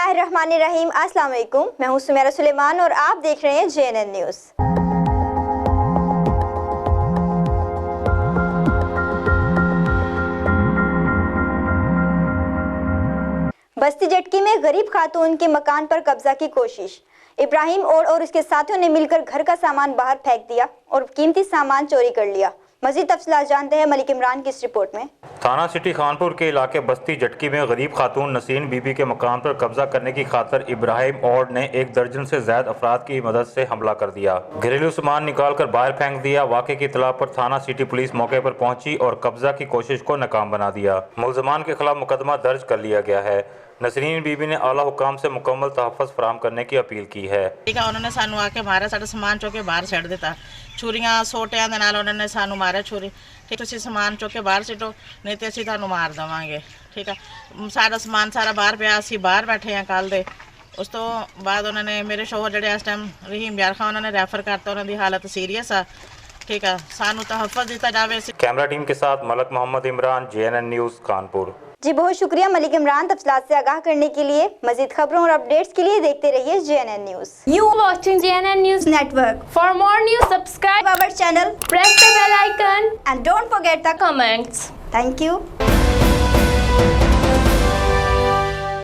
बिस्मिल्लाहिर्रहमानिर्रहीम। अस्सलाम वालेकुम। मैं हूं सुमेरा सुलेमान और आप देख रहे हैं JNN न्यूज़। बस्ती जटकी में गरीब खातून के मकान पर कब्जा की कोशिश। इब्राहिम और उसके साथियों ने मिलकर घर का सामान बाहर फेंक दिया और कीमती सामान चोरी कर लिया। मज़ीद तफसीलात जानते हैं मलिक इमरान की इस रिपोर्ट में। थाना सिटी खानपुर के इलाके बस्ती जटकी में गरीब खातून नसीन बीबी के मकान पर कब्जा करने की खातर इब्राहिम और ने 1 दर्जन से ज्यादा अफराद की मदद से हमला कर दिया। घरेलू सामान निकाल कर बाहर फेंक दिया। वाक़े की इतला पर थाना सिटी पुलिस मौके पर पहुंची और कब्जा की कोशिश को नाकाम बना दिया। मुलजमान के खिलाफ मुकदमा दर्ज कर लिया गया है। नसरीन बीबी ने आला हुकाम से मुकम्मल तहफ़्फ़ुज़ फराहम करने की अपील की है। ठीक है, उन्होंने सानू आके मारा, साडा समान चुक के बाहर छड़ दिता। छुरियां सोटियां दे नाल उन्होंने सानू मारे छुरी। ठीक, तुसीं समान चुक के बाहर सिटो नहीं तो असीं तुहानू मार देवांगे। ठीक है, साडा समान सारा बाहर पिया, असीं बाहर बैठे हैं कल दे। उस तो बाद उन्होंने मेरे शोहर जिहड़े इस टाइम रहीम यार खान उन्होंने रैफर करता, उन्होंने हालत सीरियस है। ठीक है, सानू तहफ़्फ़ुज़ दिता जावे। कैमरा टीम के साथ मलक मोहम्मद इमरान, JNN न्यूज़ कानपुर। जी बहुत शुक्रिया मलिक इमरान तफसीलात से आगाह करने के लिए। मजीद खबरों और अपडेट्स के लिए देखते रहिए JNN news. You watching JNN News Network. For more news, subscribe Our channel press the bell icon and don't forget the comments. Thank you.